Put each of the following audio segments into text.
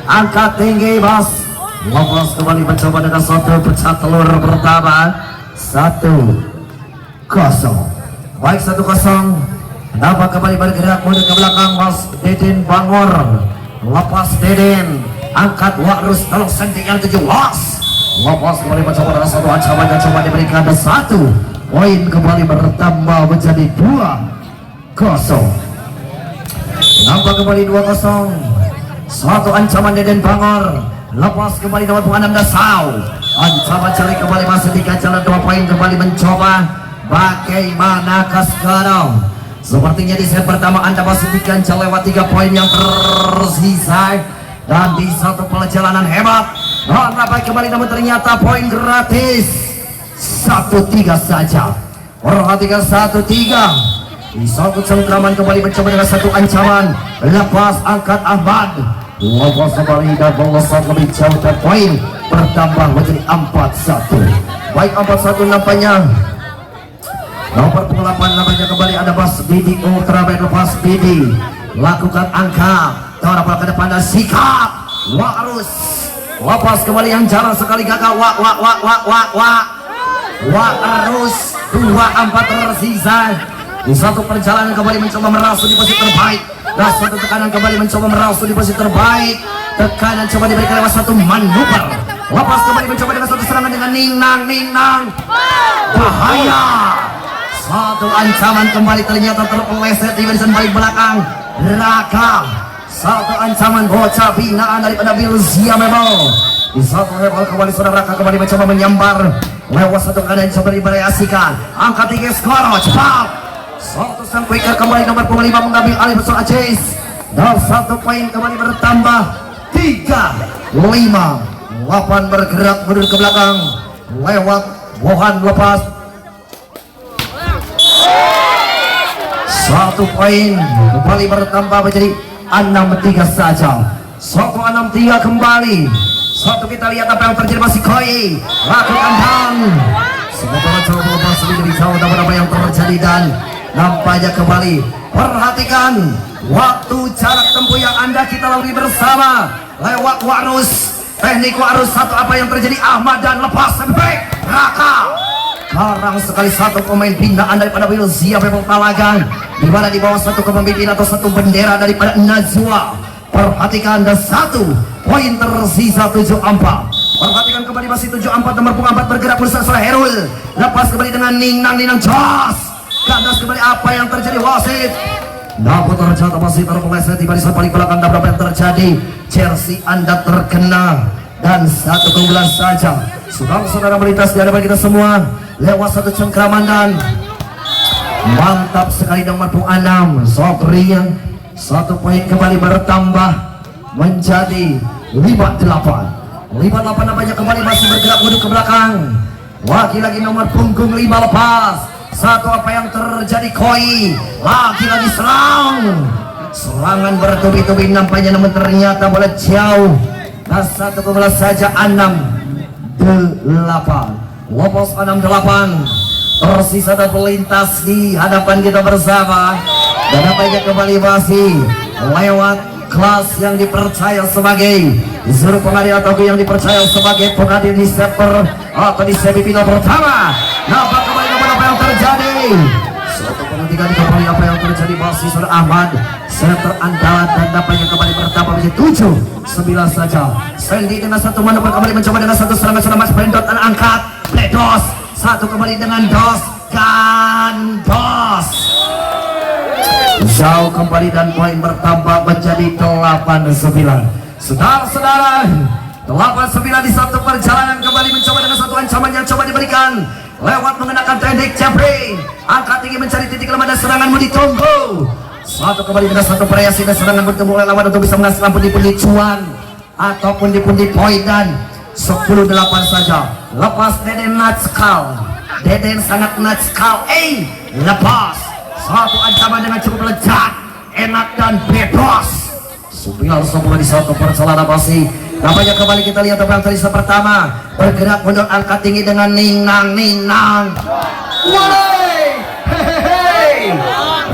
angkat tinggi bos. Lopos kembali mencoba dengan satu pecah telur pertama 1-0. Baik 1-0. Dapat kembali bergerak mundur ke belakang bos. Deden Bangor lepas Deden, angkat Wakrus tolong sentik yang 17. Lopos kembali mencoba dengan satu ancaman yang coba diberikan 1 poin kembali bertambah menjadi 2-0. Nampak kembali 2-0. Suatu ancaman Deden Bangor, lepas kembali nomor punggung 6 Dasau. Ancaman cari kembali masih di jalan 2 poin kembali mencoba. Bagaimanakah sekarang? Sepertinya di set pertama Anda masih diganjal lewat 3 poin yang tersisa. Dan di satu perjalanan hebat dapat kembali namun ternyata poin gratis 1-3 saja. Perhatikan 1-3. Di satu cengkraman kembali mencoba dengan satu ancaman. Lepas angkat Ahmad, lepas kembali dan melesat lebih jauh dan poin bertambah menjadi 4-1. Baik 4-1 nampaknya. Nomor 8 namanya kembali ada Bas Bidi Ultraman. Lepas Bidi lakukan angka tahu apa ke depan dan sikap Wakrus. Lepas kembali yang jarang sekali gagal. Wakrus 2-4 tersisa. Di satu perjalanan kembali mencoba merasuk di posisi terbaik. Dan satu tekanan kembali mencoba merasuk di posisi terbaik. Tekanan coba diberikan lewat satu manuver. Lepas kembali mencoba dengan satu serangan dengan Ningnang. Bahaya. Satu ancaman kembali ternyata terpeleset di barisan balik belakang Raka. Satu ancaman bocah binaan daripada Bilzia Mebel. Di satu level kembali saudara Raka kembali mencoba menyambar lewat satu keadaan coba divariasikan. Angka 3 skor cepat. Satu sang quicker kembali nomor 5 mengambil alih besar Aziz. Dan 1 poin kembali bertambah 3-5. 8 bergerak mundur ke belakang lewat Bohan lepas. 1 poin kembali bertambah menjadi 6-3 saja. 1-6-3 kembali. Satu kita lihat apa yang terjadi masih Koi lakukan down. Semoga coba lepas lebih jauh dan apa yang terjadi dan nampaknya kembali. Perhatikan waktu jarak tempuh yang Anda kita lalui bersama lewat Wakrus. Teknik Wakrus satu apa yang terjadi Ahmad dan lepas sampai Raka. Karang sekali satu pemain binaan daripada Wilzia Bebel Talagang, di mana di bawah satu kepemimpinan atau satu bendera daripada Najwa. Perhatikan ada 1 poin tersisa 7-4. Perhatikan kembali masih 7-4 nomor punggung 4 bergerak bersama Herul. Lepas kembali dengan Ningnang Jos. Kandas kembali apa yang terjadi wasit. Namun ternyata masih terpeleset di barisan paling belakang. Dan berapa yang terjadi? Jersey Anda terkena dan 1 keunggulan saja. Saudara-saudara melintas di hadapan kita semua lewat satu cengkraman dan mantap sekali nomor punggung 6 Sotria. 1 poin kembali bertambah menjadi 5-8. 5-8 namanya kembali masih bergerak mundur ke belakang. Lagi-lagi nomor punggung 5 lepas. 1 apa yang terjadi Koi lagi-lagi serang. Serangan bertubi-tubi nampaknya namun ternyata bola jauh. Dan 1 bola saja 6-8. Lopos 6-8. Tersisa dan melintas di hadapan kita bersama. Dan nampaknya kembali masih lewat kelas yang dipercaya sebagai juru pengadil atau yang dipercaya sebagai pengadil di stepper atau di semifinal pertama. Nampak kembali apa yang terjadi. Satu penentikan kembali apa yang terjadi masih saudara Ahmad. Center andalan dan nampaknya kembali bertambah menjadi 7-9 saja. Sandy dengan 1 manuver kembali mencoba dengan 1 serangan saudara Mas Brendot dan angkat Bledos. 1 kembali dengan Dos Gandos. Jauh kembali dan poin bertambah menjadi 8-9. Saudara-saudara, 8-9 di satu perjalanan kembali mencoba dengan 1 ancaman yang coba diberikan lewat mengenakan teknik Jeffrey. Angkat tinggi mencari titik lemah dan seranganmu ditunggu. 1 kembali dengan 1 variasi dan serangan bertemu oleh lawan untuk bisa menghasilkan pundi-pundi cuan ataupun pundi-pundi poin dan 10-8 saja. Lepas Deden natskal. Deden sangat natskal. Lepas 1 ancaman dengan cukup lezat, enak dan bebas. 9-10 di satu perjalanan masih. Nampaknya kembali kita lihat apa yang terjadi pertama. Bergerak mundur angkat tinggi dengan Ningnang.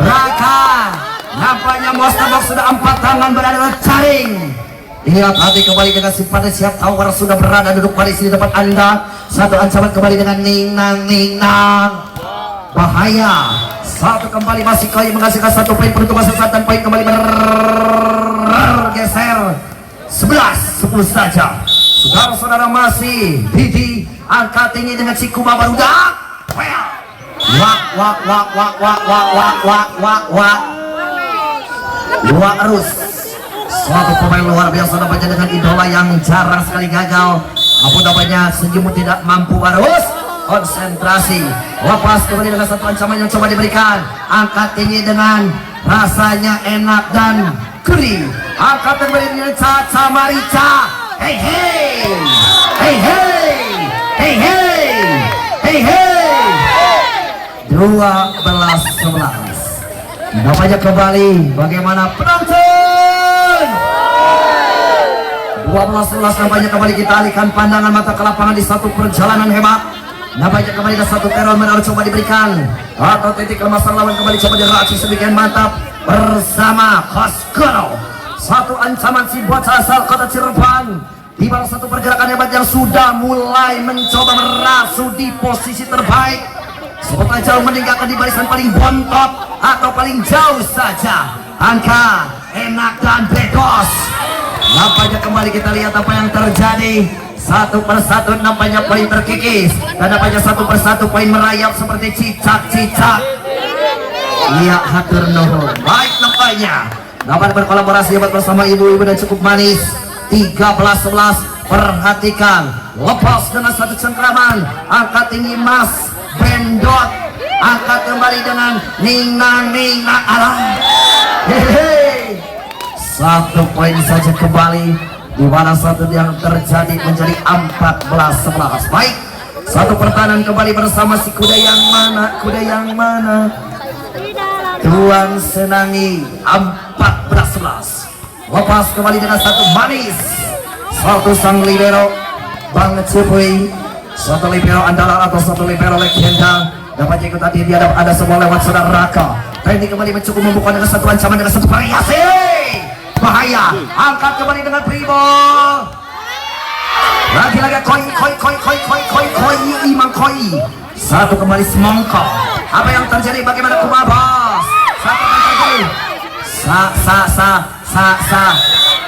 Raka. Nampaknya Mostabok sudah 4 tangan berada di jaring. Lihat hati kembali dengan simpanan siap tawar sudah berada duduk pada sini depan Anda. Satu ancaman kembali dengan Ningnang. Bahaya. Satu kembali masih Koi menghasilkan satu poin peruntungan dan poin kembali bergeser 11-10 saja. Saudara-saudara masih Didi angka tinggi dengan Cikuma Barudak. Wak arus. Suatu pemain luar biasa nampaknya dengan idola yang jarang sekali gagal. Apa namanya senyum tidak mampu arus. Konsentrasi. Lepas kembali dengan satu ancaman yang coba diberikan. Angkat tinggi dengan rasanya enak dan gurih. Angkat kembali dengan Caca Marica. Hey hey. Hey hey. Hey hey. Hey hey. 12-11. Nampaknya kembali bagaimana penonton 12-11. Nampaknya kembali kita alihkan pandangan mata ke lapangan di satu perjalanan hebat. Nampaknya kembali ada satu teror menaruh coba diberikan atau titik kelemasan lawan kembali coba diracik sedemikian mantap bersama Koskoro. Satu ancaman si bocah asal kota Cirebon di bawah satu pergerakan hebat yang sudah mulai mencoba merasu di posisi terbaik. Semoga jauh meninggalkan di barisan paling bontot atau paling jauh saja. Angka enak dan bebas. Nampaknya kembali kita lihat apa yang terjadi. Satu persatu nampaknya poin terkikis. Dan nampaknya satu persatu poin merayap seperti cicak-cicak. Iya hatur nuhun. Baik nampaknya dapat berkolaborasi hebat bersama ibu-ibu dan cukup manis. 13-11. Perhatikan. Lepas dengan satu cengkraman. Angkat tinggi Mas Bendot, angkat kembali dengan Ningnang alam. Hehehe. Satu poin saja kembali di mana satu yang terjadi menjadi 14-11. Baik, satu pertahanan kembali bersama si kuda yang mana Tuan Senangi 14-11. Lepas kembali dengan satu manis, satu sang libero Bang Cipuy. Satu libero andalan atau satu libero legenda dapat ikut tadi dia ada semua lewat saudara Raka. Teknik kembali mencukup membuka dengan satu ancaman dengan satu variasi bahaya. Angkat kembali dengan Primo. Lagi-lagi koi Imam koi. Satu kembali semongko. Apa yang terjadi bagaimana Kumabos? Satu yang terjadi.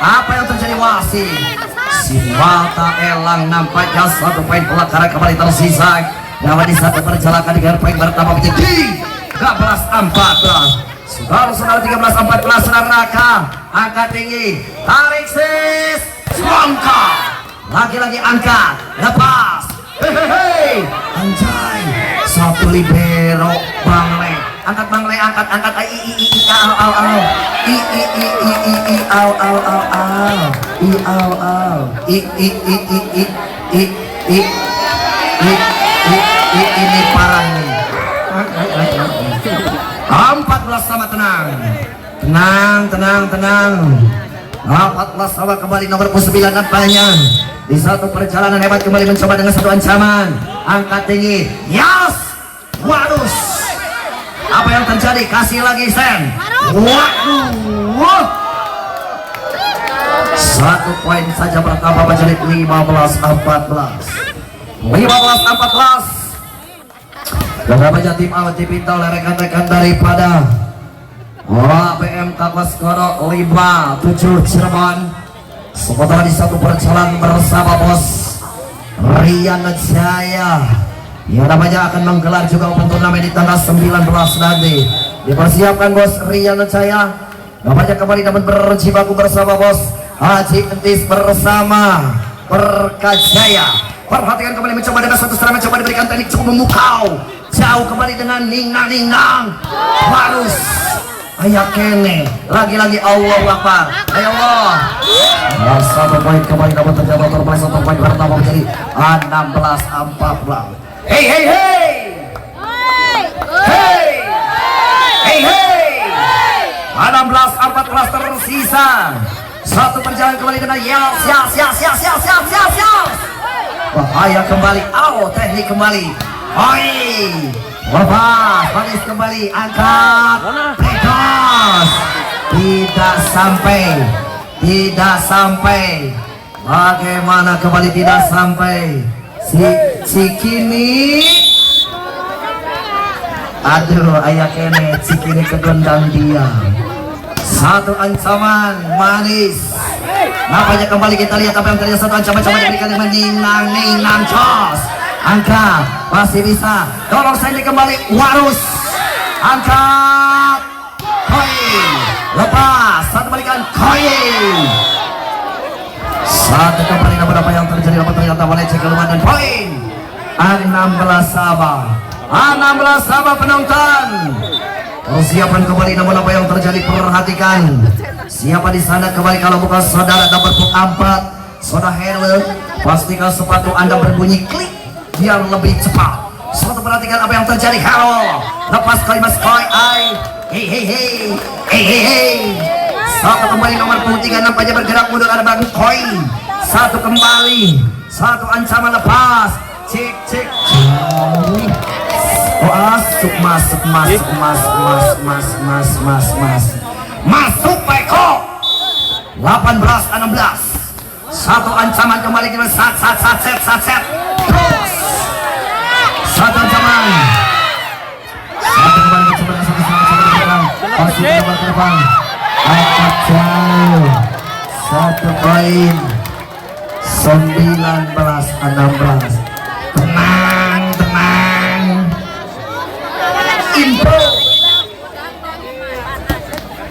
Apa yang terjadi wasit? Si mata elang nampaknya satu poin pelanggaran kembali tersisa. Dapat di satu perjalanan dengan poin bertambah menjadi 13-14. Saudara-saudara 13-14 saudara Raka. Angkat tinggi. Tarik sis. Semangka. Lagi-lagi angkat. Lepas. Hehehe. Anjay. Satu libero Bangle. Angkat Bangle. Angkat. Ini parah nih. 14 sama tenang. 14 sama kembali nomor 9 nampaknya di satu perjalanan hebat kembali mencoba dengan satu ancaman. Angkat tinggi. Yes. Waduh. Apa yang terjadi? Kasih lagi Sen. Waduh. Satu poin saja bertambah menjadi 15-14. 15-14. Beberapa tim awet dipinta oleh rekan-rekan daripada APM Koskoro 57 Cirebon. Sementara di satu perjalanan bersama bos Rian Jaya yang namanya akan menggelar juga open turnamen di tanggal 19 nanti. Dipersiapkan bos Rian Jaya. Namanya kembali dapat berjibaku bersama bos Haji Entis bersama Perkajaya. Perhatikan kembali mencoba dengan satu serangan, coba diberikan teknik cukup memukau. Jauh kembali dengan Ningnang. Harus ayah kene. Lagi-lagi Allahu Akbar. Ayo Allah. Satu poin kembali dapat terjadi terbaik. Satu poin bertambah menjadi 16-14. Hey. Hey. 16-14 tersisa. Satu perjalanan kembali dengan bahaya kembali. Teknik kembali. Lepas, manis kembali, angkat, bebas, tidak tidak sampai. Bagaimana kembali tidak sampai? Si kini, aduh ayah kene si kini kedondang dia. Satu ancaman manis. Nampaknya kembali kita lihat apa yang terjadi. Satu ancaman coba diberikan dengan ninang cos. Angkat masih bisa. Tolong saya kembali Warus. Angkat. Koin. Lepas. Satu balikan koin. Satu kembali namun apa yang terjadi. Namun ternyata meleceh keluar dan poin 16 sama. 16 sama penonton. Persiapan kembali namun apa yang terjadi perhatikan. Siapa di sana kembali kalau bukan saudara nomor 4 saudara Herwell. Pastikan sepatu Anda berbunyi klik biar lebih cepat. Suatu perhatikan apa yang terjadi. Halo, lepas kalimat koi ai. Hei. Satu kembali nomor 3 nampaknya bergerak mundur ada bang koi. Satu kembali. Satu ancaman lepas. Cek. Masuk Peko 18-16. Satu ancaman kembali kita set terus satu ancaman satu kembali ke belakang masih ke depan angkat jauh satu poin 19-16. tenang info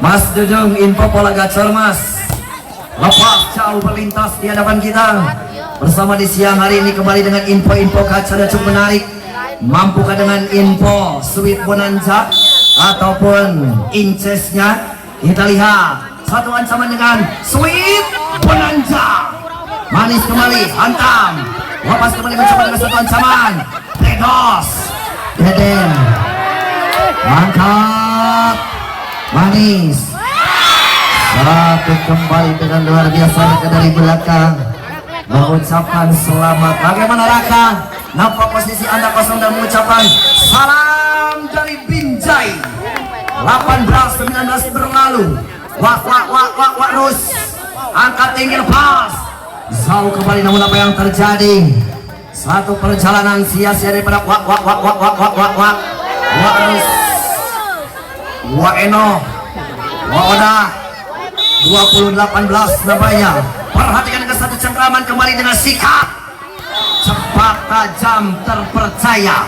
Mas Dudung, info pola gacor Mas. Lepas jauh berlintas di hadapan kita bersama di siang hari ini kembali dengan info-info gacor yang cukup menarik. Mampukah dengan info sweet bonanza ataupun incesnya? Kita lihat satu ancaman dengan sweet bonanza. Manis kembali, hantam. Lepas kembali mencoba dengan satu ancaman. Pedos, Deden, mantap. Manis satu kembali dengan luar biasa dari belakang mengucapkan selamat. Bagaimana Raka? Nampak posisi Anda kosong dan mengucapkan salam dari Binjai. 18-19 berlalu. Wak Rus angkat tinggi lepas jauh kembali namun apa yang terjadi? Satu perjalanan sia-sia daripada Wak Rus. Wak Eno, Wak Oda 2018 namanya. Perhatikan ke satu cengkraman kembali dengan sikap cepat tajam terpercaya.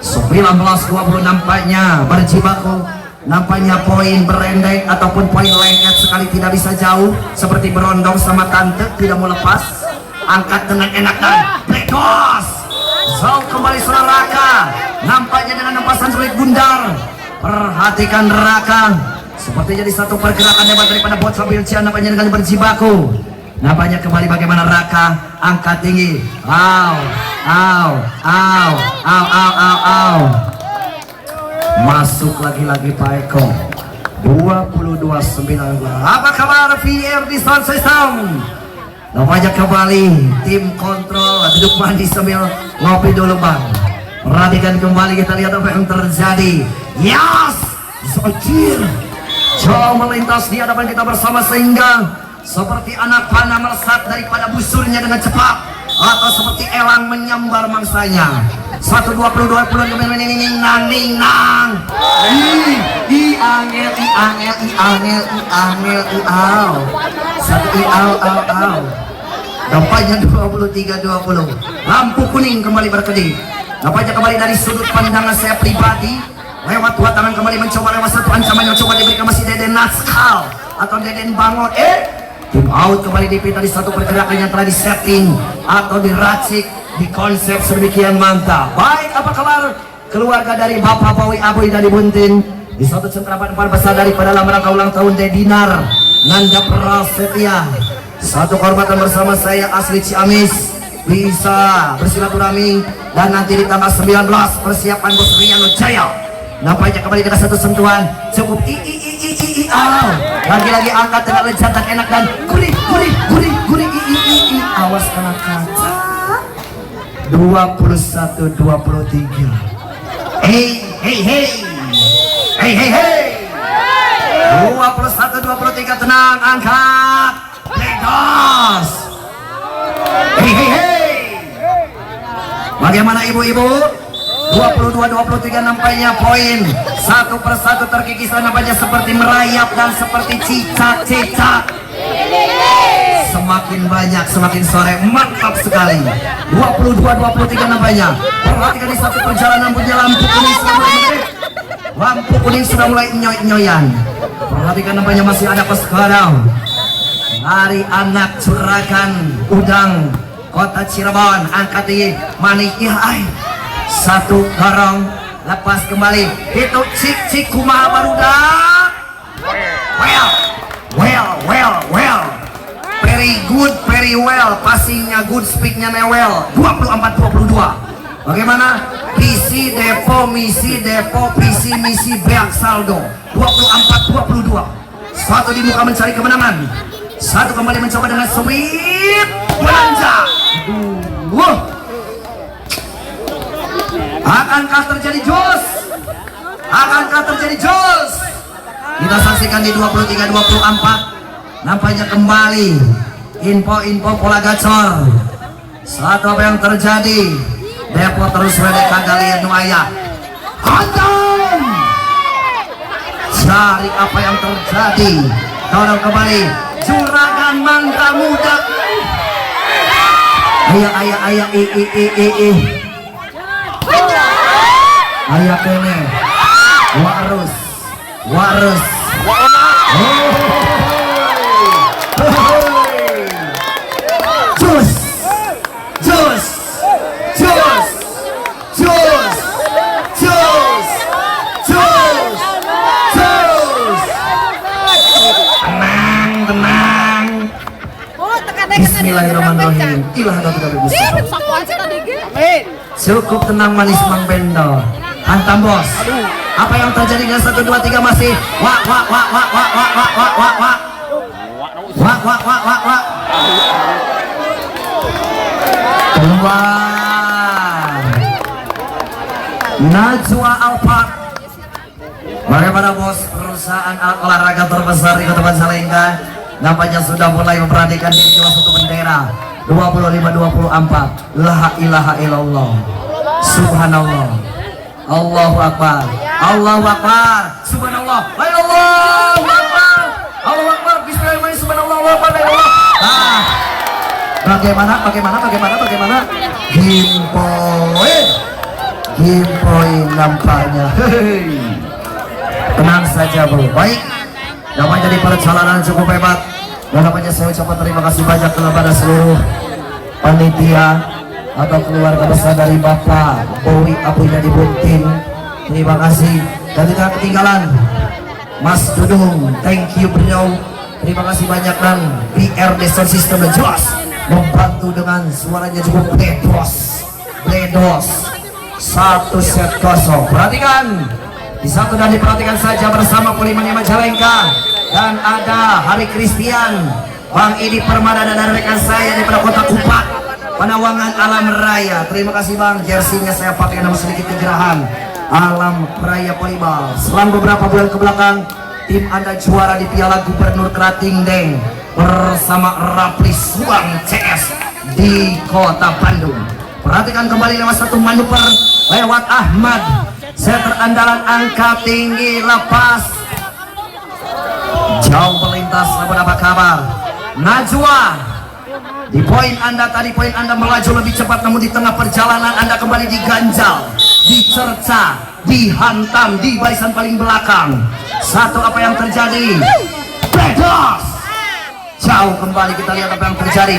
19-20 nampaknya berjibaku. Nampaknya poin berendek ataupun poin lengket sekali tidak bisa jauh. Seperti berondong sama tante tidak mau lepas. Angkat dengan enak dan plegos. Jauh kembali saudara Raka. Nampaknya dengan nempasan sulit bundar. Perhatikan Raka, seperti jadi satu pergerakan hebat daripada bocah Bilcian nampaknya dengan berjibaku. Nampaknya kembali bagaimana Raka angkat tinggi. Masuk lagi-lagi Pak Eko. 22-19. Apa kabar VR di sound system? Nampaknya kembali tim kontrol duduk mandi sambil ngopi dulu Bang. Perhatikan kembali, kita lihat apa yang terjadi. Yes, Zojir jauh melintas di hadapan kita bersama sehingga seperti anak panah melesat daripada busurnya dengan cepat atau seperti elang menyambar mangsanya. 1-20 ninang Nampaknya 23-20. Lampu kuning kembali berkedip. Nampaknya kembali dari sudut pandangan saya pribadi. Lewat dua tangan kembali mencoba lewat satu ancaman yang coba diberikan masih Deden Natskal atau Deden Bangun. Tim out kembali dipita di satu pergerakan yang telah disetting atau diracik, dikonsep sedemikian mantap. Baik, apa kabar keluarga dari Bapak Bawi Aboy dari Buntin? Di satu cengkraman empat besar daripada dalam rangka ulang tahun Dedinar Nanda Prasetya. Satu kehormatan bersama saya asli Ciamis bisa bersilaturahmi dan nanti di tanggal 19 persiapan Bos Riano Jaya. Nampaknya kembali dengan satu sentuhan cukup lagi-lagi angkat dengan lezatan enak dan gurih. Awas kena kaca. 21-23. Hey 21-23 tenang, angkat Bredos. Hei. Bagaimana ibu-ibu? 22-23 nampaknya poin. Satu persatu terkikis nampaknya seperti merayap dan seperti cicak-cicak. Semakin banyak, semakin sore, mantap sekali. 22-23 nampaknya. Perhatikan di satu perjalanan punya lampu kuning sudah mulai lampu kuning sudah mulai nyoy-nyoyan. Perhatikan nampaknya masih ada sekarang dari anak Curagan Udang Kota Cirebon, angkat di Manik satu dorong, lepas kembali itu cik kumaha barudak. Well, very good, very well, passingnya good, speaknya well. 24-22. Bagaimana? Visi depo, misi depo, visi misi beak saldo. 24-22. Satu di muka mencari kemenangan, satu kembali mencoba dengan sweep belanja. Akankah terjadi jos? Kita saksikan di 23-24. Nampaknya kembali info pola gacor. Satu apa yang terjadi? Depo terus wedek kagalian nuaya. Hantam. Cari apa yang terjadi? Dorong kembali. Juragan Mangga Muda. Ayah ayah kene warus jus tenang. Bismillahirrahmanirrahim. Cukup tenang manis Mang Bendo. Hantam bos. Apa yang terjadi dengan 1 2 3 masih wak. Keluar. Najwa Alphard. Bagaimana bos, perusahaan olahraga terbesar di Kota Majalengka nampaknya sudah mulai memperhatikan diri jual satu bendera. 25-24. La ilaha illallah. Subhanallah. Allahu Akbar. Subhanallah. Allahu Akbar. Bismillahirrahmanirrahim. Subhanallah. Allahu Akbar. Bagaimana? Gimpoin nampaknya. Tenang saja bro. Baik. Namanya di perjalanan cukup hebat. Dan namanya saya ucapkan terima kasih banyak kepada seluruh panitia atau keluarga besar dari Bapak Bowi Apunya di Buntin. Terima kasih. Dan tidak ketinggalan Mas Dudung, thank you beliau. Terima kasih banyak. Dan BRD Sound System dan jelas membantu dengan suaranya cukup bledos. 1-0. Perhatikan di satu dan diperhatikan saja bersama Polimania Majalengka. Dan ada Hari Christian, Bang Idi Permada dan rekan saya dari Kota Kupat, Panawangan Alam Raya. Terima kasih Bang, jersinya saya pakai nama sedikit kegerahan Alam Raya Polibal. Selang beberapa bulan ke belakang, tim Anda juara di Piala Gubernur Kerating Deng bersama Rapli Suang CS di Kota Bandung. Perhatikan kembali lewat satu manuver lewat Ahmad, setter andalan angka tinggi lepas jauh melintas. Apa kabar Najwa? Di poin Anda tadi, poin Anda melaju lebih cepat, namun di tengah perjalanan Anda kembali diganjal, dicerca, dihantam di barisan paling belakang. Satu, apa yang terjadi? Bredos. Jauh kembali, kita lihat apa yang terjadi.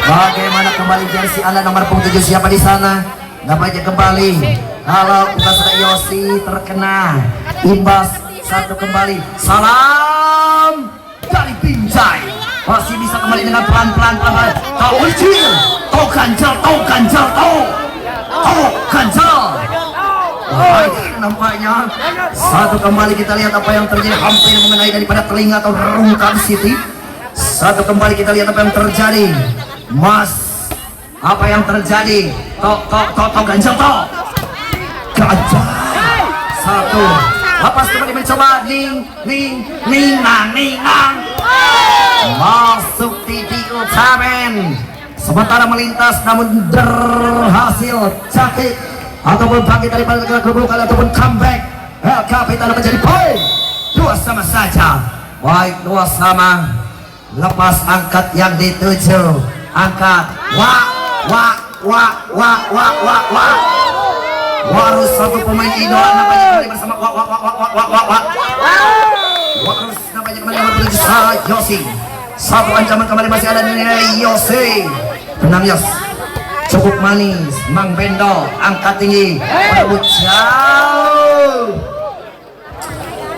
Bagaimana kembali jersey Anda nomor 7 siapa di sana? Nampaknya kembali. Kalau bukan sudah Yosi terkena imbas. Satu kembali. Salam dari Binjai. Masih bisa kembali dengan pelan-pelan. Kau kecil, kau ganjal. Baik, nampaknya satu kembali, kita lihat apa yang terjadi, hampir mengenai daripada telinga atau rungkam City. Satu kembali, kita lihat apa yang terjadi. Mas, apa yang terjadi? Tok ganjal. Satu, Lepas kembali mencoba Ninang masuk titik Ultraman. Sementara melintas namun berhasil sakit ataupun bangkit daripada keburukan ataupun comeback. LKP Tanah menjadi poin 2 sama saja. Baik 2 sama. Lepas angkat yang dituju, angkat Warus satu pemain idola namanya kembali bersama Warus namanya kembali bersama Yosi. Satu ancaman kembali masih ada nilai Yosi. Tenang Yos, cukup manis. Mang Bendo angkat tinggi, berebut jauh.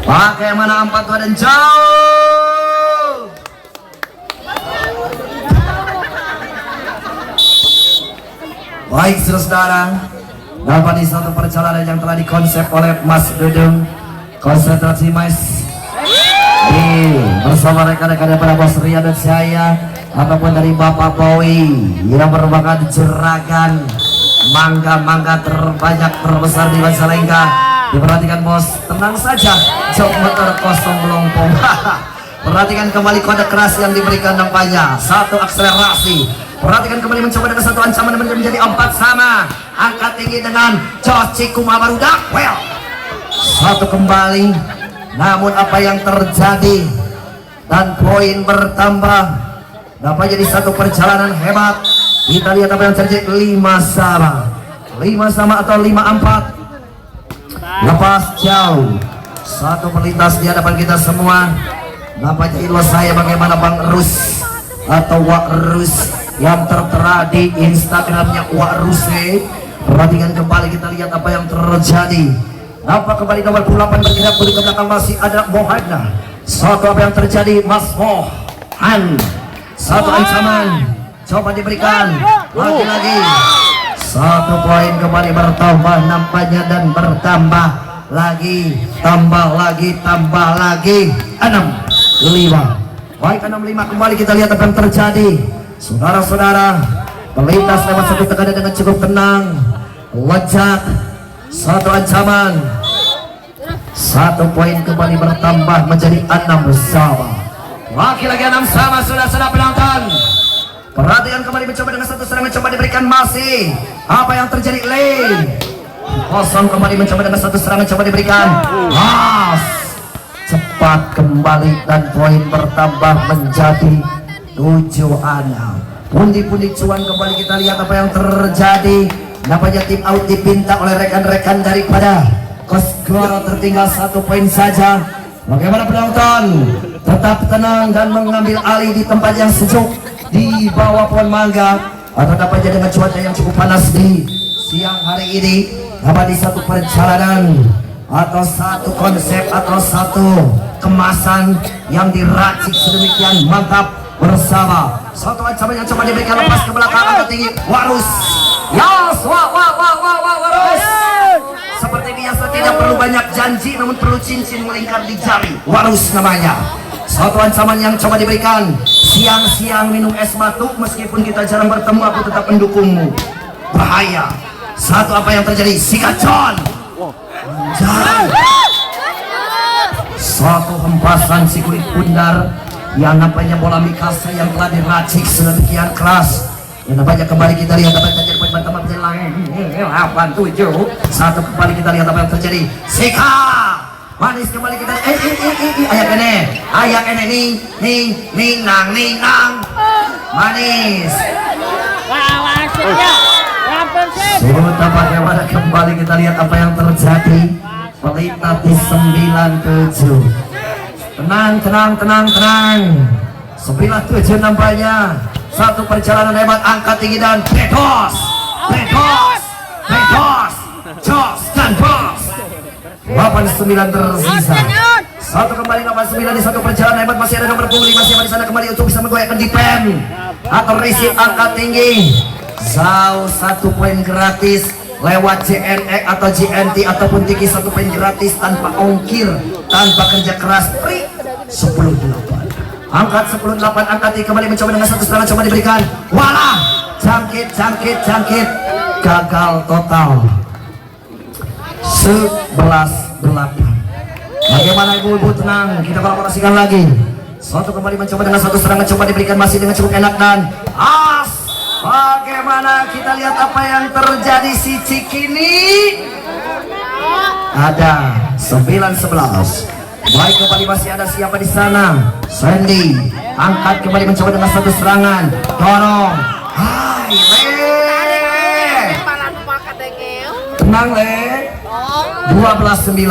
Bagaimana 4 dan jauh. Baik saudara, dapat di satu perjalanan yang telah dikonsep oleh Mas Dudung. Konsentrasi Mas bersama rekan-rekan daripada Bos Ria dan saya ataupun dari Bapak Bowi yang merupakan jeragan mangga terbanyak terbesar di Majalengka. Diperhatikan bos, tenang saja, jok motor kosong melompong. Perhatikan kembali kode keras yang diberikan nampaknya. Satu akselerasi. Perhatikan kembali mencoba dengan satu ancaman menjadi 4 sama. Angkat tinggi dengan Coci Kumabarudak. Well, satu kembali. Namun apa yang terjadi dan poin bertambah. Dapat jadi satu perjalanan hebat. Kita lihat apa yang terjadi. 5 sama 5 sama atau 5-4. Lepas jauh. Satu melintas di hadapan kita semua. Dapat jadi saya bagaimana Bang Rus atau Wak Rus yang tertera di Instagramnya Wak Ruse. Perhatikan kembali, kita lihat apa yang terjadi. Nampak kembali nomor 8 bergerak ke belakang masih ada Mohadna. Satu apa yang terjadi Mas Mohan. Satu ancaman coba diberikan lagi-lagi. Satu poin kembali bertambah nampaknya dan bertambah lagi, tambah lagi 6-5. Baik 6-5 kembali, kita lihat apa yang terjadi. Saudara-saudara, melintas lewat satu tekanan dengan cukup tenang, lejat. Satu ancaman, satu poin kembali bertambah menjadi 6 sama. Lagi-lagi 6 sama, saudara-saudara penonton. Perhatikan kembali mencoba dengan satu serangan coba diberikan masih. Apa yang terjadi lane? Kosong kembali mencoba dengan satu serangan coba diberikan. Cepat kembali dan poin bertambah menjadi 7-6. Pundi-pundi cuan kembali, kita lihat apa yang terjadi. Nampaknya tim out dipinta oleh rekan-rekan daripada Kosgoro, tertinggal 1 poin saja. Bagaimana penonton? Tetap tenang dan mengambil alih di tempat yang sejuk di bawah pohon mangga, atau dapat jadi dengan cuaca yang cukup panas di siang hari ini. Dapat di satu perjalanan atau satu konsep atau satu kemasan yang diracik sedemikian mantap bersama satu ancaman yang coba diberikan lepas ke belakang angkat tinggi Warus. Yos, Warus. Seperti biasa tidak perlu banyak janji, namun perlu cincin melingkar di jari. Warus namanya. Satu ancaman yang coba diberikan. Siang-siang minum es batu, meskipun kita jarang bertemu, aku tetap mendukungmu. Bahaya. Satu apa yang terjadi? Sikat John. Satu hempasan si kulit bundar yang nampaknya bola Mikasa yang telah diracik sedemikian keras. Dan nampaknya kembali kita lihat apa yang terjadi pada teman-teman 8-7. Satu kembali kita lihat apa yang terjadi. Sika manis kembali kita. Ayak kene ninang manis. Sudah bagaimana kembali kita lihat apa yang terjadi. Pelintas di 97. Tenang 97 nampaknya. Satu perjalanan hebat, angkat tinggi dan betos jos dan bos. 89 tersisa. Satu kembali 89 di satu perjalanan hebat, masih ada nomor 5 siapa di sana kembali untuk bisa menggoyahkan defend atau receive angkat tinggi. Jauh 1 poin gratis lewat JNE atau JNT ataupun tinggi 1 poin gratis tanpa ongkir, tanpa kerja keras. 10-8. Angkat 10-8, angkat kembali mencoba dengan satu serangan coba diberikan. Walah, jangkit. Gagal total. 11-8. Bagaimana ibu-ibu tenang, kita kolaborasikan lagi. Suatu kembali mencoba dengan satu serangan, coba diberikan masih dengan cukup enak dan as. Bagaimana kita lihat apa yang terjadi si Cikini? Ada 9-11. Baik, kembali masih ada siapa di sana? Sandy angkat kembali mencoba dengan satu serangan, dorong. Hai Le, tenang Le. 12-9.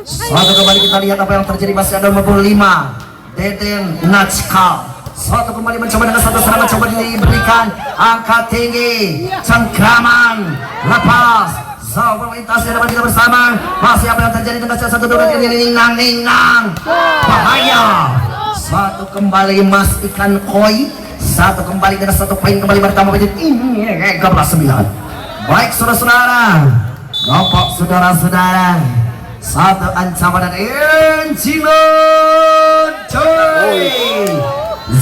Suatu kembali kita lihat apa yang terjadi, masih ada nomor 5 Deden Natskal. Suatu kembali mencoba dengan satu serangan, coba diberikan angkat tinggi, cengkraman, lepas, jauh melintas di depan kita bersama. Masih apa yang terjadi dengan satu dua ini ninang, bahaya. Suatu kembali Mas Ikan Koi, satu kembali dengan satu poin kembali bertambah menjadi 13-9. Baik saudara-saudara, kelompok saudara-saudara, satu ancaman dan Enjinon Joy.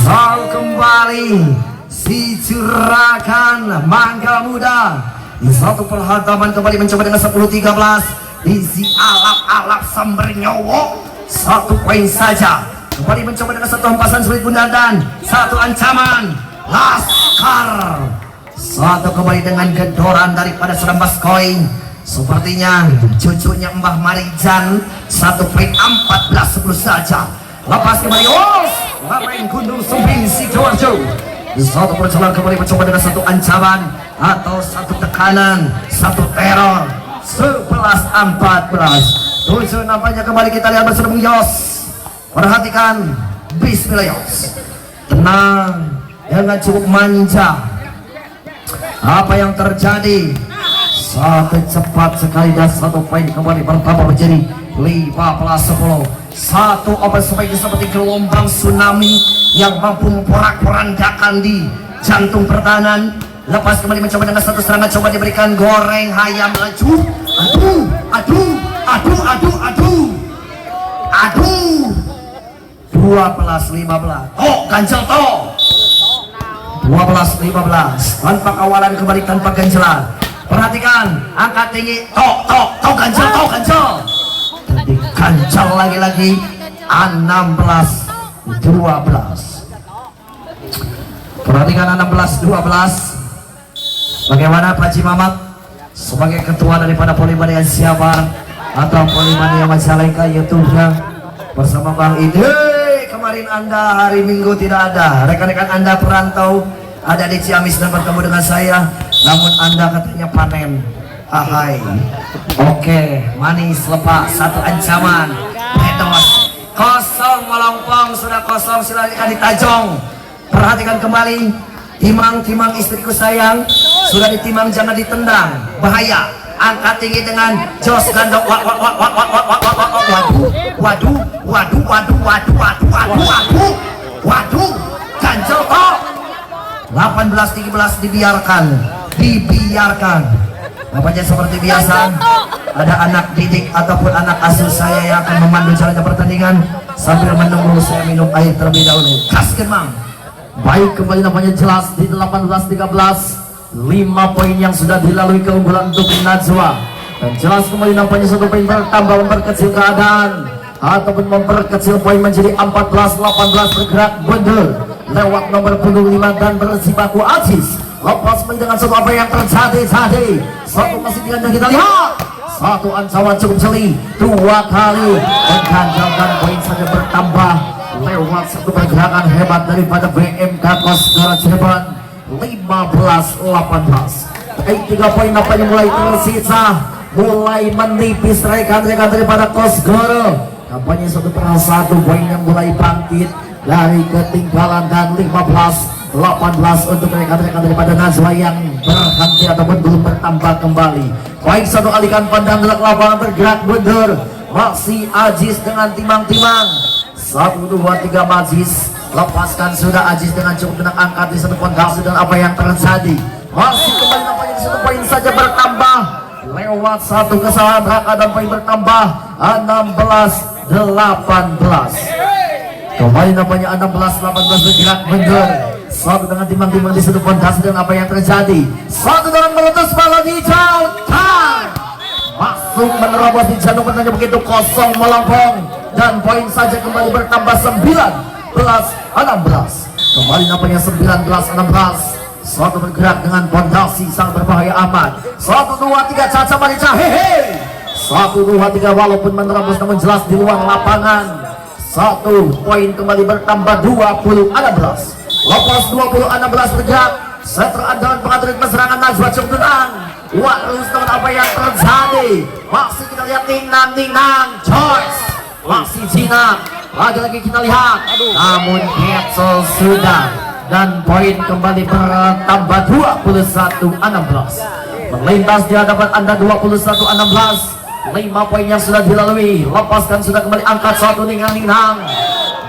Jauh kembali si Juragan Mangga Muda. Di satu perhantaman kembali mencoba dengan 10-13. Di si alap-alap samber nyowo. 1 poin saja. Kembali mencoba dengan satu hempasan sulit bunda dan satu ancaman Laskar. Satu kembali dengan gedoran daripada Serambas Koin. Sepertinya cucunya Mbah Marijan. 1 poin 14-10 saja. Lepas kembali Lareng Gunung Sumbing Sidoarjo. Satu perjalanan kembali mencoba dengan satu ancaman atau satu tekanan, satu teror. 11-14. 7 nampaknya kembali kita lihat bersama Yos. Perhatikan, bismillah Yos. Tenang, dengan cukup manja. Apa yang terjadi? Satu cepat sekali dan 1 poin kembali bertambah menjadi 15-10. Satu open sebagai seperti gelombang tsunami yang mampu memporak-porandakan di jantung pertahanan. Lepas kembali mencoba dengan satu serangan, coba diberikan goreng hayam laju. Aduh 12-15. Ganjel 12-15 tanpa kawalan kembali tanpa ganjelan. Perhatikan, angkat tinggi, ganjel. Ganjal lagi-lagi 16-12. Perhatikan 16-12. Bagaimana Pak Haji Mamat sebagai ketua daripada Polimania Siabar atau Polimania Majalengka YouTube-nya bersama Bang Ide. Kemarin Anda hari Minggu tidak ada, rekan-rekan Anda perantau ada di Ciamis dan bertemu dengan saya, namun Anda katanya panen. Ahai. Oke, manis lepas, satu ancaman. Pedos. Kosong melompong, sudah kosong, silakan ditajong. Perhatikan kembali, timang istriku sayang, sudah ditimang jangan ditendang, bahaya. Angkat tinggi dengan jos gandok. Waduh, ganjel kok. 18-13 dibiarkan. Apanya seperti biasa, ada anak didik ataupun anak asuh saya yang akan memandu jalannya pertandingan sambil menunggu saya minum air terlebih dahulu. Kasken Mang. Baik, kembali namanya jelas di 18-13. 5 poin yang sudah dilalui keunggulan untuk Najwa. Dan jelas kembali nampaknya 1 poin bertambah memperkecil keadaan ataupun memperkecil poin menjadi 14-18. Bergerak bener lewat nomor punggung 5 dan berjibaku Aziz. Lepas dengan satu apa yang terjadi. Satu masih diganjal, kita lihat. Satu ancaman cukup jeli 2 kali mengganjalkan poin saja bertambah lewat satu pergerakan hebat daripada BMK Kosgoro Cirebon. 15-18. 3 poin nampaknya mulai tersisa, mulai menipis rekan-rekan daripada Kosgoro. Nampaknya 1/1 poin yang mulai bangkit dari ketinggalan dan 15-18 untuk rekan-rekan daripada Najwa yang berhenti ataupun belum bertambah kembali. Baik, satu alihkan pandang gelak lapangan bergerak mundur. Masih Aziz dengan timang-timang. 1, 2, 3 Aziz. Lepaskan sudah Aziz dengan cukup tenang, angkat di satu pondasi dan apa yang terjadi. Masih kembali nampaknya di 1 poin saja bertambah. Lewat satu kesalahan Raka dan poin bertambah 16-18. Kembali nampaknya 16-18 bergerak mundur. Satu dengan timang-timang di satu pondasi dan apa yang terjadi. Satu dengan meletus balon hijau. masuk menerobos di jantung pertandingan begitu kosong melempong dan poin saja kembali bertambah 19-16. Kembali nampaknya 19-16. Suatu bergerak dengan pondasi sangat berbahaya amat. 1, 2, 3 Caca Marica hehe. 1, 2, 3 walaupun menerobos namun jelas di luar lapangan. 1 poin kembali bertambah 20-16. Lepas 20-16 bergerak. Setter andalan pengatur ritme serangan Najwa cukup tenang. Wah terus teman apa yang terjadi? Masih kita lihat Ninang Choice. Masih Cina. Lagi-lagi kita lihat. Namun Ketso sudah. Dan poin kembali bertambah 21-16. Melintas di hadapan Anda 21-16. 5 poin yang sudah dilalui. Lepaskan sudah kembali angkat 1 Ninang.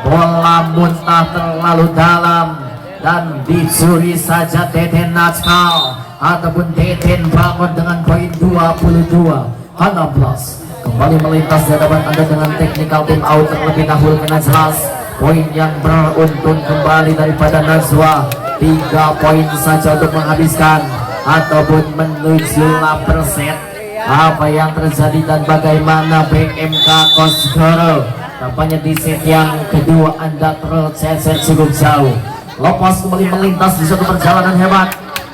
Bola muntah terlalu dalam dan dicuri saja Deden Natskal ataupun Deden bangun dengan poin 22-16. Kembali melintas di hadapan Anda dengan technical team out terlebih dahulu kena jelas. Poin yang beruntun kembali daripada Najwa 3 poin saja untuk menghabiskan ataupun menuju lapar set. Apa yang terjadi dan bagaimana BMK Kosgoro? Tampaknya di set yang kedua Anda tercecer cukup jauh. Lepas kembali melintas di satu perjalanan hebat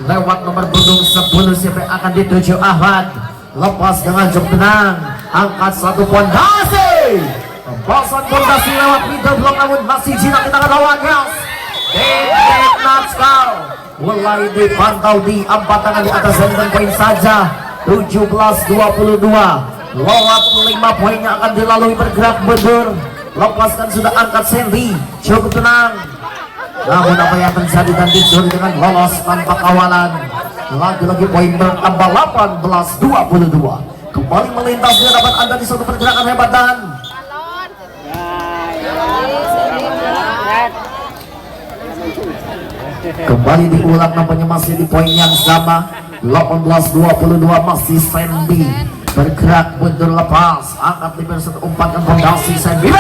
lewat nomor punggung 10 siapa yang akan dituju Ahmad. Lepas dengan jok tenang angkat 1 pondasi. Lepasan pondasi lewat middle block namun masih jinak di tangan lawannya. Deden Natskal mulai dipantau di 4 tangan di atas dan poin saja 17-22. Lewat 5 poin yang akan dilalui bergerak mundur. Lepaskan sudah angkat Sandy cukup tenang. Namun apa yang terjadi dan dicuri dengan lolos tanpa kawalan. Lagi-lagi poin bertambah 18-22. Kembali melintas di hadapan Anda di suatu pergerakan hebat dan kembali diulang nampaknya masih di poin yang sama 18-22 masih Sandy bergerak mundur lepas angkat libur satu umpan dan fondasi Sandy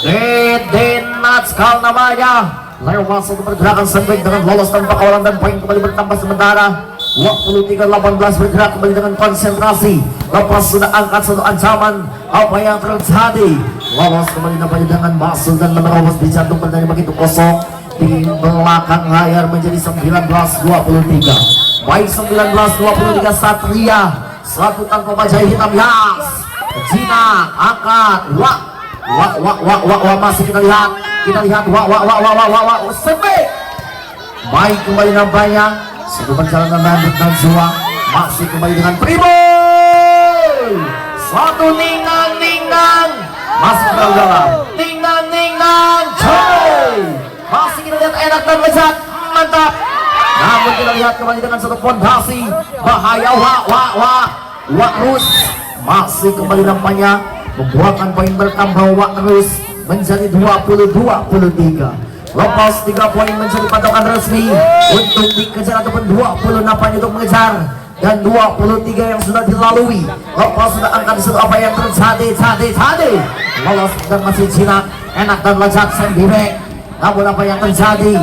Deden Natskal namanya lewat satu pergerakan Sandy dengan lolos tanpa kawalan dan poin kembali bertambah sementara 23-18 bergerak kembali dengan konsentrasi. Lepas sudah angkat satu ancaman. Apa yang terjadi? Lolos kembali nampaknya dengan masuk dan menerobos di jantung pertandingan begitu kosong. Di belakang layar menjadi 19-23. Baik 19-23 Satria. Satu tanpa bajai hitam Yas. Cina angkat. Wah masih kita lihat. Wah Semik. Baik kembali nampaknya. Satu perjalanan lanjut Najwa masih kembali dengan Primoy. 1 Ninang masih ke dalam Ninang coy. Masih kita lihat enak dan lezat mantap. Namun kita lihat kembali dengan satu fondasi bahaya Wak Rus masih kembali nampaknya membuahkan poin bertambah Wak Rus menjadi 20-23. Lepas 3 poin menjadi patokan resmi untuk dikejar ataupun 20 nampaknya untuk mengejar dan 23 yang sudah dilalui. Lepas sudah angkat disitu apa yang terjadi lolos dan masih jinak enak dan lezat Sendibek. Namun apa yang terjadi?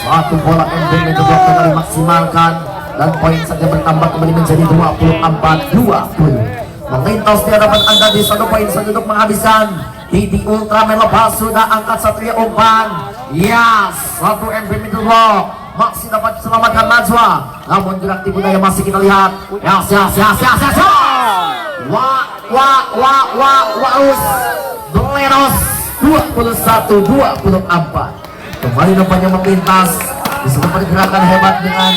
Satu bola ending itu kembali maksimalkan dan poin saja bertambah kembali menjadi 24-20. Melintas di hadapan Anda di 1 poin saja untuk menghabiskan. Didi Ultraman lepas sudah angkat Satria umpan. Yes, 1 MP middle block masih dapat diselamatkan Najwa. Namun gerak tipu daya masih kita lihat. Yes. Waus Belenos 21-24. Kembali nampaknya melintas di sebuah pergerakan hebat dengan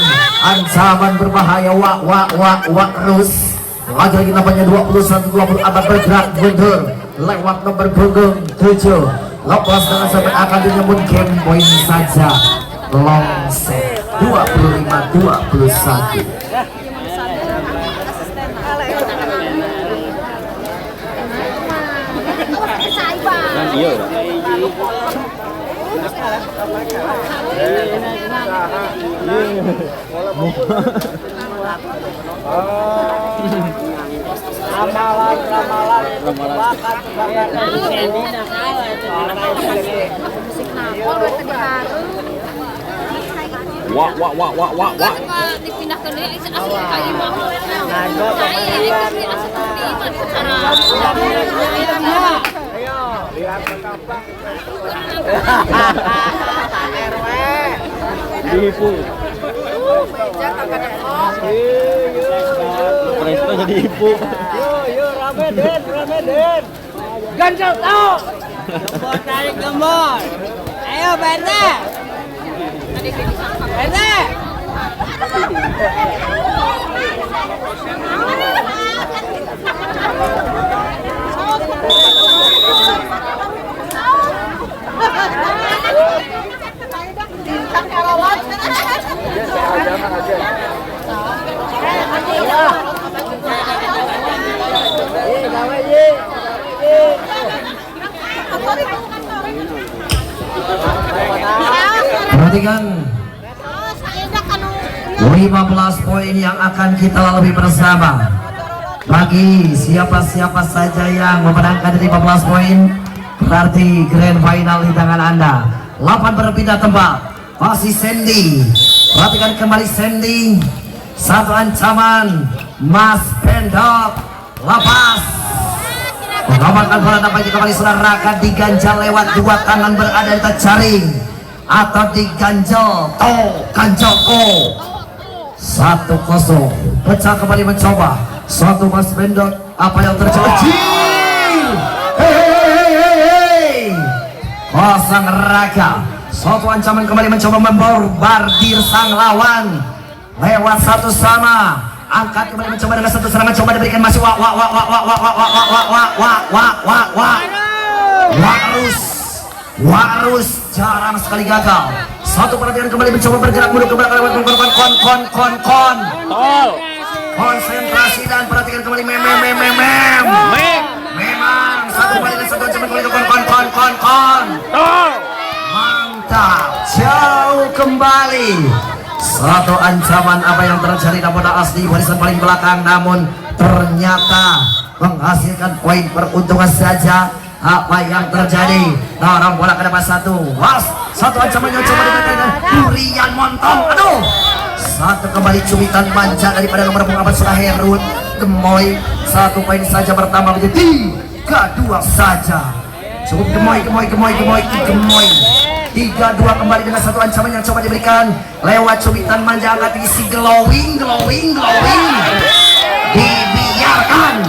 ancaman berbahaya. Terus lagi-lagi nampaknya 21-20 abad bergerak mundur lewat nomor punggung 7. Lepas dengan sampai akan menyambut game poin saja long set 25-21. Wah. Dipindahkan dari asal kayu mah. Saya ikut asal Diipu. Presto jadi ibu. Yo rame den. Ganjel tau. Gambar tarik gambar. Ayo Bende. Perhatikan 15 poin yang akan kita lalui bersama. Bagi siapa-siapa saja yang memenangkan 15 poin, berarti grand final di tangan Anda. 8 berpindah tempat. Masih Sandy. Perhatikan kembali Sandy. Satu ancaman. Mas Pendok. Lepas. Mengamankan bola dapat kembali saudara, akan diganjal lewat dua tangan berada di terjaring atau diganjal ganjal 1-0. Pecah kembali mencoba. Suatu Mas Pendok. Apa yang terjadi? Hei. Kosong raga. Suatu ancaman kembali mencoba membombardir sang lawan lewat satu sama. Angkat kembali mencoba dengan satu serangan, coba diberikan masih Warus jarang sekali gagal. Satu perhatian kembali mencoba bergerak mundur ke belakang lewat kon. Konsentrasi dan perhatikan kembali memang satu kembali dan satu ancaman kembali ke kon. Mantap, jauh kembali. Satu ancaman apa yang terjadi namun asli barisan paling belakang, namun ternyata menghasilkan poin peruntungan saja. Apa yang terjadi? Dorong bola ke depan satu ancaman yang coba diberikan durian montong. Aduh, satu kembali cubitan manja daripada nomor punggung sudah Herut Gemoy. Satu poin saja bertambah menjadi 3-2 saja. Cukup Gemoy. 3-2 kembali dengan satu ancaman yang coba diberikan lewat cubitan manja, angkat isi glowing dibiarkan.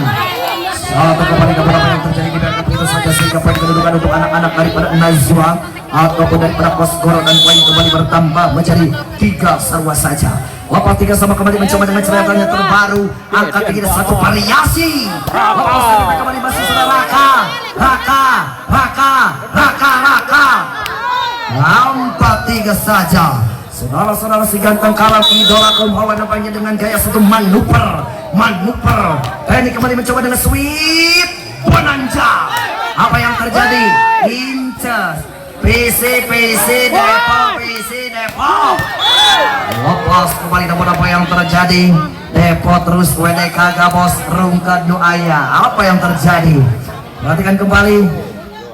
Satu kembali ke bola yang terjadi dibiarkan begitu saja sehingga poin kedudukan untuk anak-anak daripada Najwa ataupun daripada Kosgoro dan poin kembali bertambah menjadi 3 saja. Lepas 3 sama kembali mencoba dengan ceratannya terbaru, angkat tinggi satu variasi. Lepas kembali masih sudah Raka. Nampak 3 saja. Saudara-saudara, si ganteng karam idola kaum hawa nampaknya dengan gaya satu manuver. Ini kembali mencoba dengan sweet bonanza. Apa yang terjadi? Inces PC Depok. Lepas kembali namun apa yang terjadi? Depok terus WDK Gabos rungkat nuaya. Apa yang terjadi? Perhatikan kembali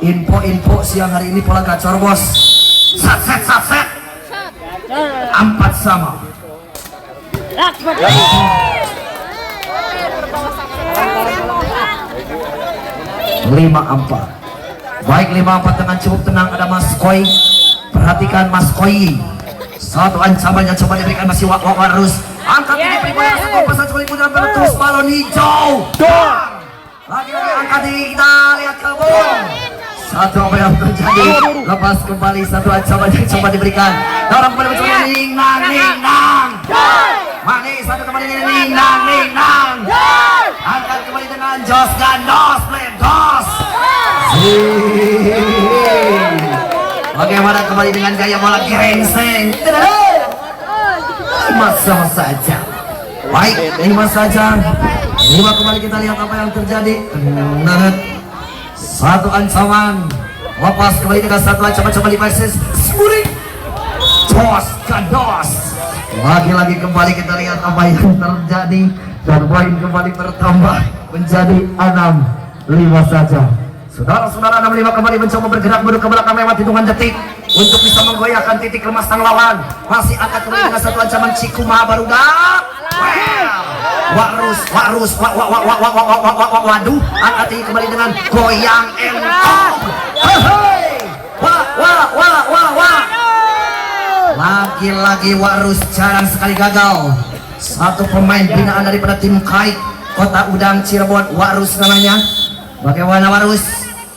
info siang hari ini pola gacor bos. Set 4 sama. 5-4. Baik, 5-4 dengan cukup tenang. Ada Mas Koi. Perhatikan Mas Koi. Satu ancaman yang coba diberikan masih Warus. Angkat tinggi pribadi satu pasan sekali punya terus balon hijau. Lagi-lagi angkat tinggi, kita lihat kabur. Satu apa yang terjadi? Lepas kembali satu ancaman yang coba diberikan. Dorong kembali mencoba nang. Manis satu kembali nang. Angkat kembali dengan Jos Gandos, Dos. Bagaimana kembali dengan gaya bola girengseng? 5 sama saja. Baik, 5 saja. 5 kembali kita lihat apa yang terjadi. Satu ancaman. Lepas kembali dengan satu ancaman coba dipasis. Smurik. Jos Gandos. Lagi-lagi kembali kita lihat apa yang terjadi. Dan poin kembali bertambah menjadi 6-5 saja. Saudara-saudara, 6-5 kembali mencoba bergerak mundur ke belakang lewat hitungan detik. untuk bisa menggoyahkan titik lemah sang lawan. Masih angkat kembali dengan satu ancaman Cikuma barudak. Waduh, angkat tinggi kembali dengan goyang entong. Lagi-lagi Warus jarang sekali gagal. Satu pemain binaan daripada tim Kait Kota Udang Cirebon, Warus namanya. Bagaimana Warus?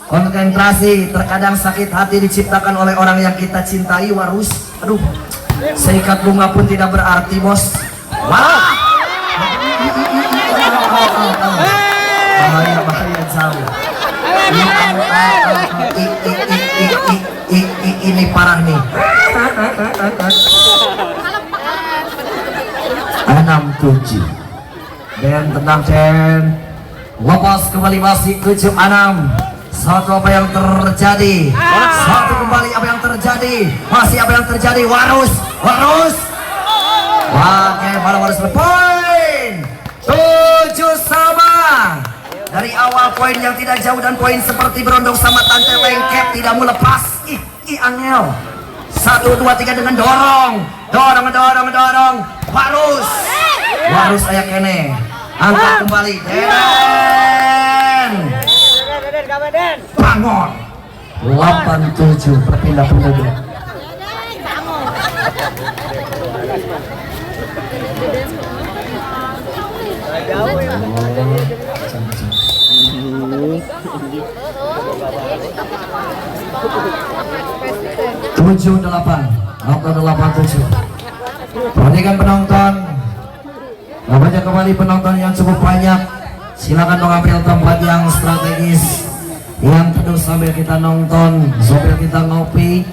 Konsentrasi, terkadang sakit hati diciptakan oleh orang yang kita cintai. Warus, aduh, seikat bunga pun tidak berarti bos. Wah, bahaya jauh. Ini parah nih. 6-7 dan tendang Chen lepas kembali masih 7-6. Satu apa yang terjadi? Satu kembali apa yang terjadi? Masih apa yang terjadi? Warus. Bagaimana Warus poin 7 sama. Dari awal poin yang tidak jauh dan poin seperti berondong sama tante lengkep tidak mau lepas. Angel 1, 2, 3 dengan dorong. Warus ayah kene angkat kembali Den bangun 8-7 berpindah penduduk. Tujuh delapan, 8-7. Perhatikan penonton. Namanya kembali penonton yang cukup banyak. Silakan mengambil tempat yang strategis, yang penuh sambil kita nonton, sambil kita ngopi,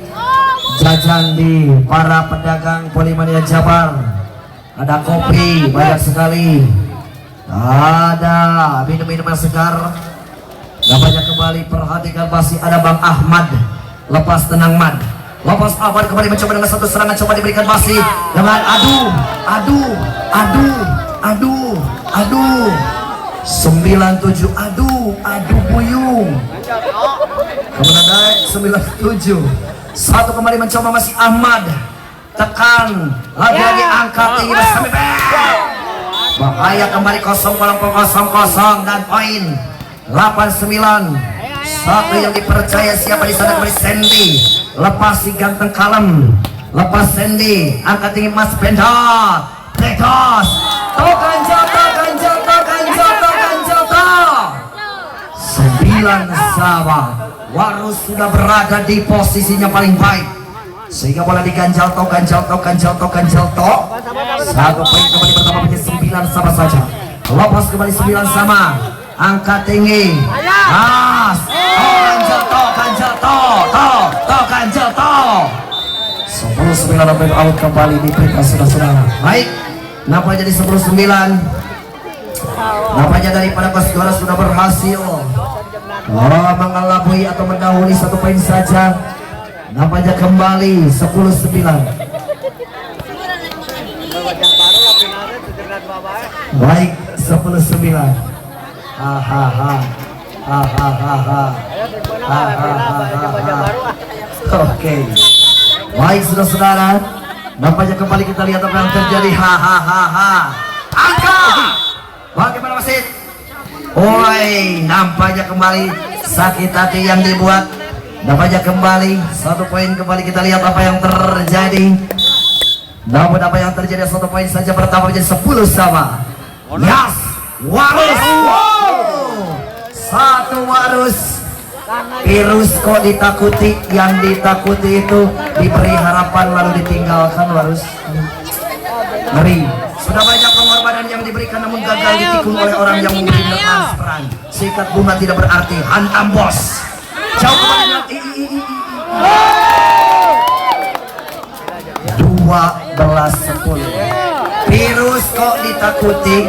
jajan di para pedagang Polimania Jabar. Ada kopi banyak sekali, ada minum-minum yang segar. Namanya kembali perhatikan masih ada Bang Ahmad. Lepas tenang Mad. Lepas Ahmad kembali mencoba dengan satu serangan, coba diberikan masih dengan aduh 9-7 adu buyung. Kemudian naik 9-7. Satu kembali mencoba masih Ahmad. Tekan lagi angkat tinggi sampai back. Bahaya kembali 0-0 dan poin 8-9. Satu yang dipercaya siapa di sana kembali Sandy. Lepas si ganteng kalem. Lepas Sandy angkat tinggi Mas Pendot. Tekos. Tokan jatuh. 9 sama. Warus sudah berada di posisinya paling baik, sehingga bola diganjal to. Satu poin kembali bertambah menjadi 9 sama saja. Lepas kembali 9 sama. Angkat tinggi. Mas. Ganjal to. 10-9 out kembali di peringkat saudara. Baik. Kenapa jadi 10-9? Nampaknya daripada pas juara sudah berhasil mengelabui atau mendahului 1 poin saja. Nampaknya kembali 10-9. Baik, 10-9. Oke. Baik saudara-saudara, nampaknya kembali kita lihat apa yang terjadi. Angka bagaimana wasit? Oi, nampaknya kembali sakit hati yang dibuat. Nampaknya kembali 1 poin. Kembali kita lihat apa yang terjadi. Namun apa yang terjadi 1 poin saja pertama menjadi 10 sama. Yes, Warus. Wow. 1 Warus. Virus kok ditakuti, yang ditakuti itu diberi harapan lalu ditinggalkan. Warus ngeri. Sudah banyak pengorbanan yang diberikan namun gagal ditikung oleh orang yang memberi transferan. Sikat bunga tidak berarti, hantam bos. Jauh kembali 12-10. Virus kok ditakuti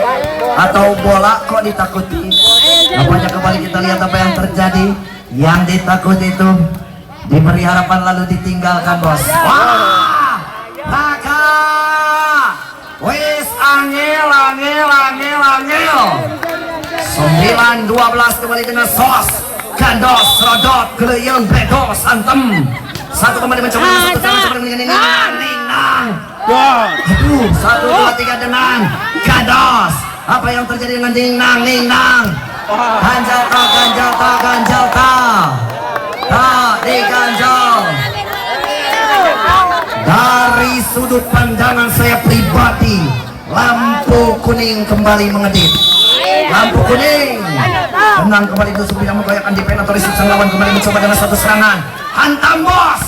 atau bola kok ditakuti. Nampaknya kembali kita lihat apa yang terjadi. Yang ditakuti itu diberi harapan lalu ditinggalkan bos. Wah, maka wis angel. 9-12 kembali dengan sos gandos rodot geleyeng bedos antem Satu kembali mencoba dengan satu serangan coba dengan Ningnang. Aduh, 1, 2, 3 dengan Gados. Apa yang terjadi dengan Ningnang? Ganjal tak diganjal. Dari sudut pandangan saya pribadi, lampu kuning kembali mengedip. Lampu kuning tenang kembali itu sebelum menggoyahkan di penatori sang lawan kembali mencoba dengan satu serangan. Hantam bos.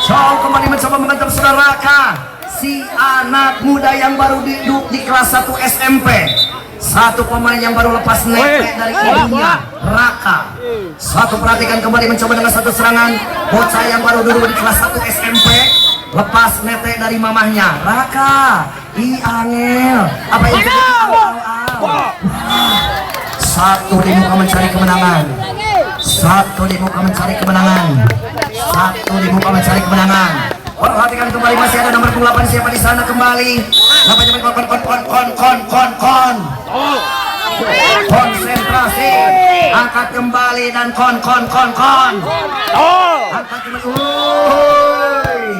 Chow kembali mencoba menghantam saudara Raka, si anak muda yang baru duduk di kelas 1 SMP. Satu pemain yang baru lepas netek dari ibunya, Raka. Satu perhatikan kembali mencoba dengan satu serangan. Bocah yang baru duduk di kelas 1 SMP, lepas netek dari mamahnya. Raka, angel. Apa yang terjadi? Satu di muka mencari kemenangan. Satu di muka mencari kemenangan. Satu di muka mencari kemenangan. Perhatikan kembali masih ada nomor 8 siapa di sana kembali. Namanya kon. Konsentrasi. Angkat kembali dan kon. Angkat kembali.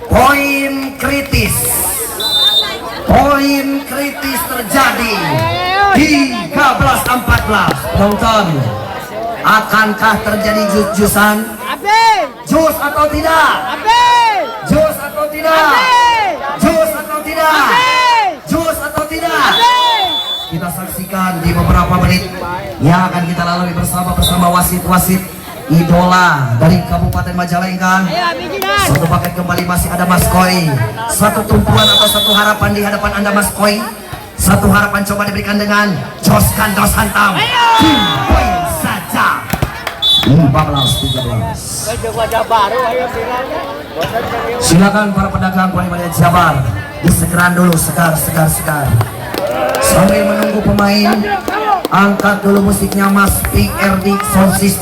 Poin kritis. Poin kritis terjadi. 13-14. Penonton, akankah terjadi jus-jusan? Jus atau tidak? Jus atau tidak? Jus atau tidak? Jus atau tidak? Kita saksikan di beberapa menit yang akan kita lalui bersama wasit-wasit idola dari Kabupaten Majalengka. Satu paket kembali masih ada Mas Koi. Satu tumpuan atau satu harapan di hadapan Anda Mas Koi. Satu harapan coba diberikan dengan Jos Gandos hantam. Poin saja. 14-13. Silakan para pedagang kuali Jabar disegeran dulu segar. Sambil menunggu pemain, angkat dulu musiknya Mas PRD Sound System.